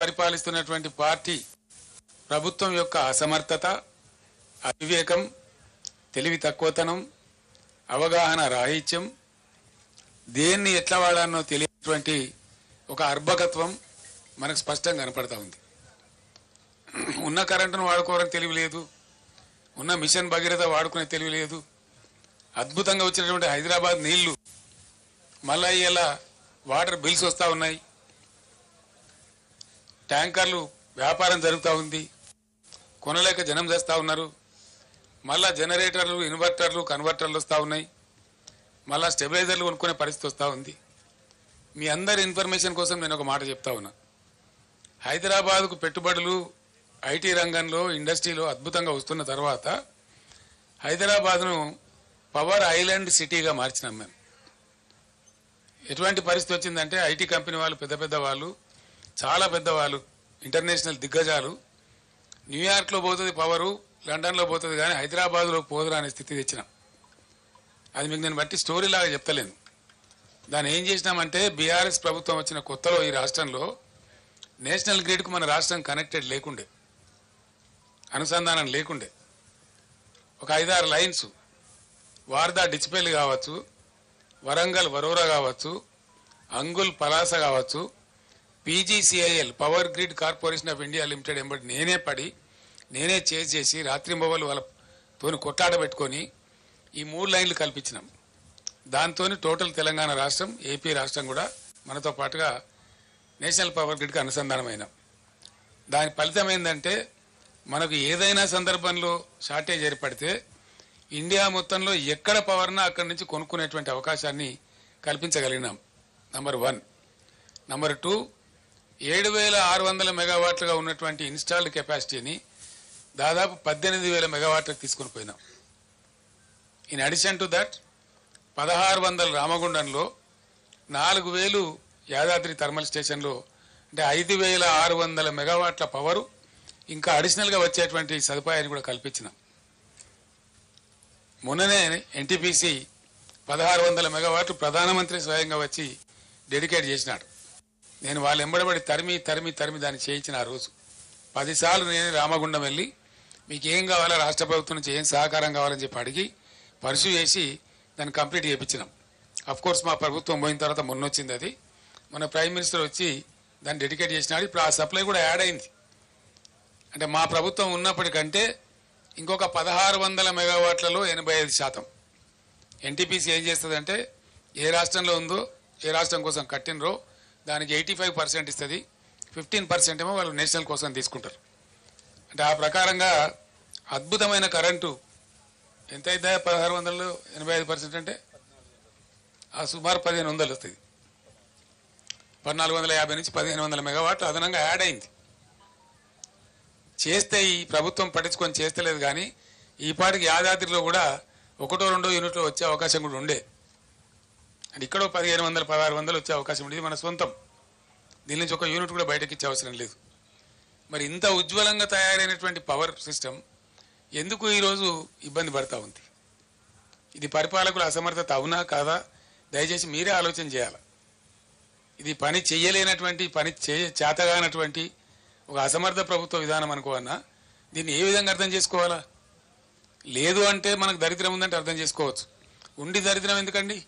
పరిపాలిస్తున్నటువంటి party ప్రభుత్వం యొక్క అసమర్థత, అవివేకం, తెలివి తక్కువతనం, అవగాహన రాహిత్యం, దేన్ని ఎట్లా వాడానో తెలియనటువంటి ఒక అర్భకత్వం మనకు స్పష్టంగా కనపడతా ఉంది. ఉన్న కరెంటును వాడుకోవడానికి తెలివి లేదు, ఉన్న మిషన్ భగీరథ వాడుకునే తెలివి లేదు. అద్భుతంగా వచ్చినటువంటి హైదరాబాద్ నీళ్లు మళ్ళా ఇలా వాటర్ బిల్స్ వస్తూ ఉన్నాయి, ట్యాంకర్లు వ్యాపారం జరుగుతూ ఉంది, కొనలేక జనం చేస్తూ ఉన్నారు. మళ్ళా జనరేటర్లు, ఇన్వర్టర్లు, కన్వర్టర్లు వస్తూ ఉన్నాయి, మళ్ళా స్టెబిలైజర్లు కొనుక్కునే పరిస్థితి వస్తూ ఉంది. మీ అందరి ఇన్ఫర్మేషన్ కోసం నేను ఒక మాట చెప్తా ఉన్నా. హైదరాబాద్కు పెట్టుబడులు ఐటీ రంగంలో, ఇండస్ట్రీలో అద్భుతంగా వస్తున్న తర్వాత హైదరాబాద్ను పవర్ ఐలాండ్ సిటీగా మార్చినాం మేము. ఎటువంటి పరిస్థితి వచ్చిందంటే ఐటీ కంపెనీ వాళ్ళు, పెద్ద పెద్ద వాళ్ళు, చాలా పెద్దవాళ్ళు, ఇంటర్నేషనల్ దిగ్గజాలు న్యూయార్క్లో పోతుంది పవరు, లండన్లో పోతుంది, కానీ హైదరాబాద్లో పోదురా అనే స్థితి తెచ్చినాం. అది మీకు నేను బట్టి స్టోరీ లాగా చెప్తలేను. దాన్ని ఏం చేసినామంటే బీఆర్ఎస్ ప్రభుత్వం వచ్చిన కొత్తలో ఈ రాష్ట్రంలో నేషనల్ గ్రిడ్కు మన రాష్ట్రం కనెక్టెడ్ లేకుండే, అనుసంధానం లేకుండే. ఒక 5-6 లైన్స్ వార్దా డిచ్పల్లి కావచ్చు, వరంగల్ వరోరా కావచ్చు, అంగుల్ పలాస కావచ్చు, PGCIL power grid corporation of India limited ఎంబడి నేనే పడి, నేనే చేసి రాత్రింబవళ్ళు వాళ్ళతో కొట్లాట పెట్టుకొని ఈ 3 లైన్లు కల్పించినాం. దాంతో టోటల్ తెలంగాణ రాష్ట్రం, ఏపీ రాష్ట్రం కూడా మనతో పాటుగా నేషనల్ పవర్ గ్రిడ్కి అనుసంధానమైనాం. దాని ఫలితం ఏంటంటే మనకు ఏదైనా సందర్భంలో షార్టేజ్ ఏర్పడితే ఇండియా మొత్తంలో ఎక్కడ పవర్నా అక్కడి నుంచి కొనుక్కునేటువంటి అవకాశాన్ని కల్పించగలిగినాం. నంబర్ 1. నంబర్ 2, 7,600 మెగావాట్లుగా ఉన్నటువంటి ఇన్స్టాల్డ్ కెపాసిటీని దాదాపు 18,000 మెగావాట్లకు తీసుకుని పోయినాం. In addition to that 1,600 రామగుండంలో, 4,000 Yadadri thermal స్టేషన్లో, అంటే 5,600 మెగావాట్ల పవరు ఇంకా అడిషనల్గా వచ్చేటువంటి సదుపాయాన్ని కూడా కల్పించినాం. మొన్ననే ఎన్టీపీసీ 1,600 మెగావాట్లు ప్రధానమంత్రి స్వయంగా వచ్చి డెడికేట్ చేసినాడు. నేను వాళ్ళు ఎంబడబడి తరిమి దాన్ని చేయించిన ఆ రోజు 10 సార్లు నేను రామగుండం వెళ్ళి మీకు ఏం కావాలో రాష్ట్ర ప్రభుత్వం నుంచి ఏం సహకారం కావాలని చెప్పి అడిగి పర్సూ చేసి దాన్ని కంప్లీట్ చేయించినాం. కోర్స్ మా ప్రభుత్వం పోయిన తర్వాత మొన్న వచ్చింది అది. మన ప్రైమ్ మినిస్టర్ వచ్చి దాన్ని డెడికేట్ చేసినాడు. ఇప్పుడు ఆ సప్లై కూడా యాడ్ అయింది. అంటే మా ప్రభుత్వం ఉన్నప్పటికంటే ఇంకొక 1,600 మెగావాట్లలో 85%. ఎన్టీపీసీ ఏం చేస్తుందంటే ఏ రాష్ట్రంలో ఉందో, ఏ రాష్ట్రం కోసం కట్టినరో దానికి 85% ఇస్తుంది, 15% ఏమో వాళ్ళు నేషనల్ కోసం తీసుకుంటారు. అంటే ఆ ప్రకారంగా అద్భుతమైన కరెంటు ఎంత అవుతుందా 1,600లో 85% అంటే ఆ సుమారు 1,500 వస్తుంది. 1,450 నుంచి 1,500 మెగావాట్లు అదనంగా యాడ్ అయింది. చేస్తే ఈ ప్రభుత్వం పట్టించుకొని చేస్తలేదు, కానీ ఈ పాటికి యాదాద్రిలో కూడా 1-2 యూనిట్లు వచ్చే అవకాశం కూడా ఉండే. అంటే ఇక్కడ 1,500, 1,600 వచ్చే అవకాశం ఉండేది మన సొంతం. దీని నుంచి ఒక యూనిట్ కూడా బయటకి ఇచ్చే అవసరం లేదు. మరి ఇంత ఉజ్వలంగా తయారైనటువంటి పవర్ సిస్టమ్ ఎందుకు ఈరోజు ఇబ్బంది పడతా ఉంది? ఇది పరిపాలకుల అసమర్థత అవునా కాదా? దయచేసి మీరే ఆలోచన చేయాలి. ఇది పని చేయలేనటువంటి, పని చేతగానటువంటి ఒక అసమర్థ ప్రభుత్వ విధానం అనుకోవన్నా దీన్ని ఏ విధంగా అర్థం చేసుకోవాలా? లేదు అంటే మనకు దరిద్రం ఉందంటే అర్థం చేసుకోవచ్చు. ఉండి దరిద్రం ఎందుకండి?